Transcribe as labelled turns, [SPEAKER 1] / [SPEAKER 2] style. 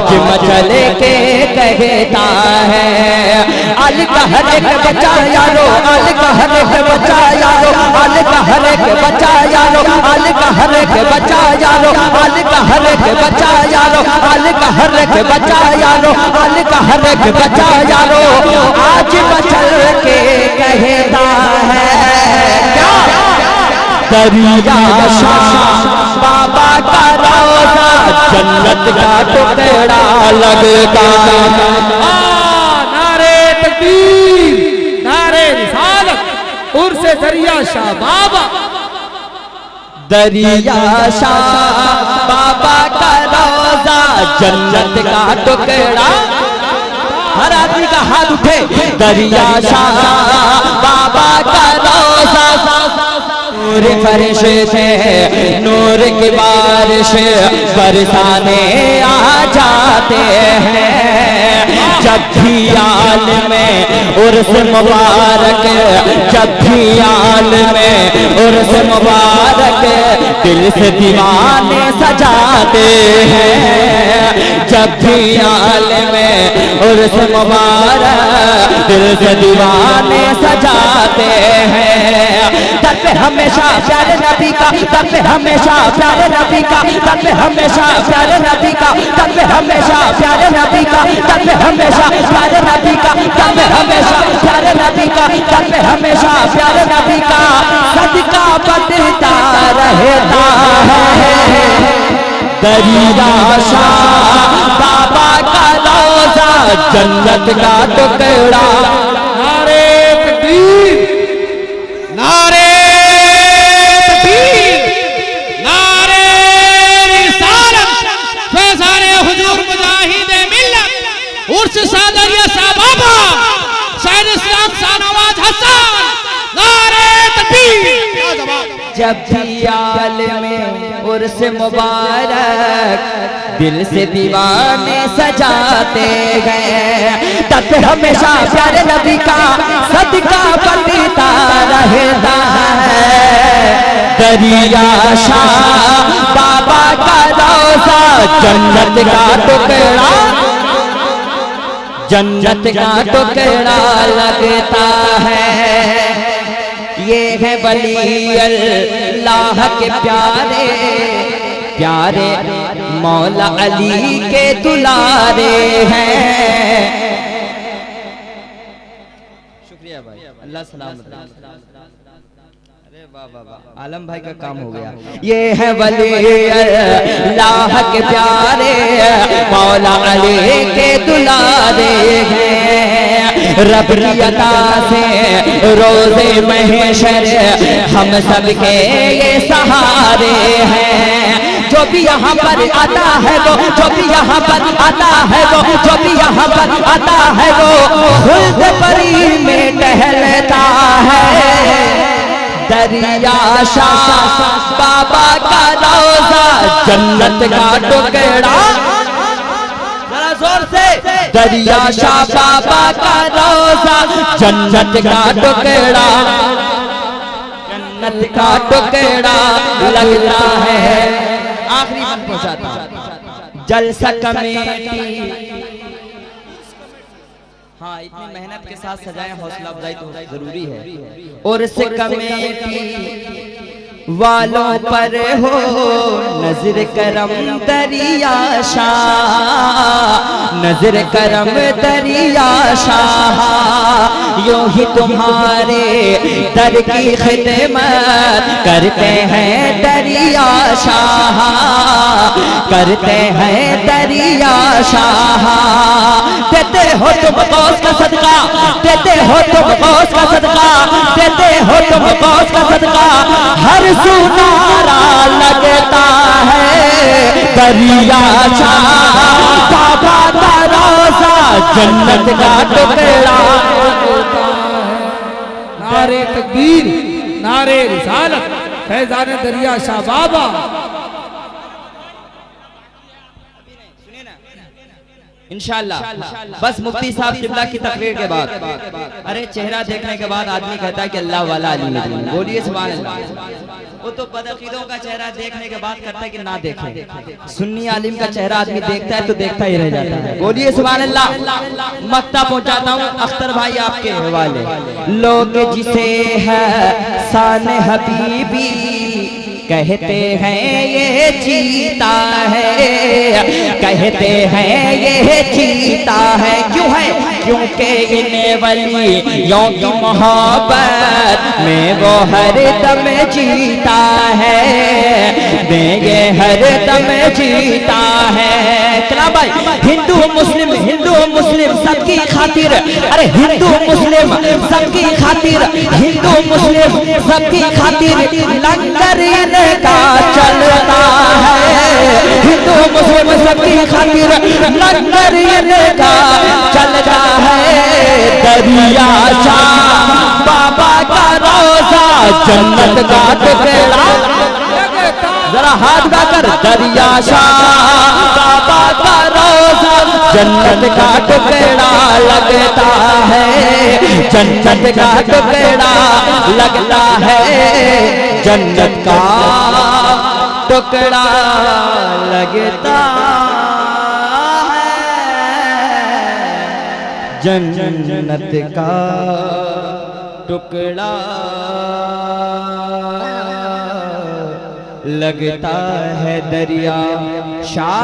[SPEAKER 1] आज मचल के कहता है अल कहर के बचा यारो, अल कहर के बचा यारो, अल कहर के बचा यारो, अल कहर के बचा यारो, अल कहर के बचा यारो, अल कहर के बचा यारो, अल कहर के बचा यारो, आज मचल के कहता है क्या दरिया शाह बाबा का रोजा जन्नत का टुकड़ा लगता।
[SPEAKER 2] नारे तकबीर, नारे रिसालत, उर्स दरिया शाह बाबा।
[SPEAKER 1] दरिया शाह बाबा का रोजा जन्नत का टुकड़ा। हर आदमी का हाथ उठे। दरिया शाह बाबा का रोजा नूर फर्श से नूर की बारिश बरसाने आ जाते हैं। जब भी आल में उर्स मुबारक, जब भी आल में उर्स मुबारक दिल से दीवाने सजाते हैं। जब भी आल में उर्स मुबारक दिल से दीवाने सजाते हैं। दर पे हमेशा प्यारे नबी का, दर पे हमेशा प्यारे नबी का, दर पे हमेशा प्यारे नबी का, दर पे हमेशा प्यारे नबी का, दर पे हमेशा प्यारे नबी का, दर पे हमेशा प्यारे नबी का, दर पे हमेशा प्यारे नबी का सदका बढ़ता रहता है। दरिया शाह बाबा का रोजा जन्नत का टुकड़ा।
[SPEAKER 2] नारे तकबीर, नारे तकबीर, नारे रिसालत, फैज़ाने हुजूर मुजाहिदे मिल्लत उर्स शाह दरिया शाह बाबा शाहिद इस्लाम शाहनवाज हसन। नारे तकबीर।
[SPEAKER 1] जब भी आल में उर्स मुबारक दिल से दीवाने सजाते गए। तब हमेशा प्यारे नबी का सदका बढ़ता रहता है। दरिया शाह बाबा का रोजा जन्नत का टुकड़ा, जन्नत का टुकड़ा लगता है। ये है वली अल्लाह के प्यारे प्यारे मौला अली के दुलारे हैं। शुक्रिया भाई, अल्लाह सलामत। अरे वाह वाह वाह, आलम भाई का काम हो गया। ये है वली अल्लाह के प्यारे मौला अली के दुलारे हैं। रब की अता से रोज़े महशर हम सबके ये सहारे हैं। जो भी यहाँ पर आता है वो, जो भी यहाँ पर आता है वो, जो भी यहाँ पर आता है वो खुल्द परी में टहलता है। दरिया शाह बाबा का रोजा जन्नत का टुकड़ा। जरा जोर से। दरिया शाह बाबा का रोजा जन्नत का टुकड़ा, जन्नत का टुकड़ा लगता है। आखिरी मन पहुंचाता जलसा कमेटी। हाँ, इतनी मेहनत के साथ सजाएं, हौसला अफजाई तो जरूरी है। और इस कमेटी वालों पर हो नजर करम दरिया शाह, नजर करम दरिया शाह। यूं ही तुम्हारे दर की खिदमत करते हैं दरिया शाह, करते हैं दरिया शाह। देते हो तुम गौस का सदका, देते हो तुम गौस का सदका, देते हो तुम गौस का सदका। हर सुनारा लगता है दरिया शाह बाबा का रोजा जन्नत का टुकड़ा।
[SPEAKER 2] नारे तकबीर, नारे रिसालत, फैज़ाने दरिया शाह बाबा।
[SPEAKER 1] इंशाअल्लाह बस मुफ्ती साहब किबला की तकरीर के बाद। अरे चेहरा देखने के बाद आदमी कहता है कि अल्लाह वाला अली। बोलिए सुभान अल्लाह। वो तो बदअकीदों का चेहरा देखने के बाद करता है कि ना देखे। सुन्नी आलिम का चेहरा आदमी देखता है तो देखता ही रह जाता है। बोलिए सुभान अल्लाह। मक्ता पहुंचाता हूँ अख्तर भाई आपके हवाले। लोग जिसे है शान हबीबी कहते हैं ये चीता है, कहते हैं ये चीता है। क्यों है? क्योंकि इन्हें वलियों की मोहब्बत में वो हर दम जीता है, ये हर दम जीता है। चला भाई, हिंदू मुस्लिम सबकी खातिर, अरे हिंदू मुस्लिम सबकी खातिर, हिंदू मुस्लिम सबकी खातिर लंगर का चलता है। हिंदू मुस्लिम सबकी खातिर लंगर का चलता है। दरिया शाह बाबा का रोजा जन्नत का टुकड़ा, जरा हाथ गाकर। दरिया शाह बाबा का रोजा जन्नत का टुकड़ा लगता है, जन्नत का टुकड़ा लगता है, जन्नत का टुकड़ा लगता है, जन्नत का टुकड़ा लगता है। दरिया शाह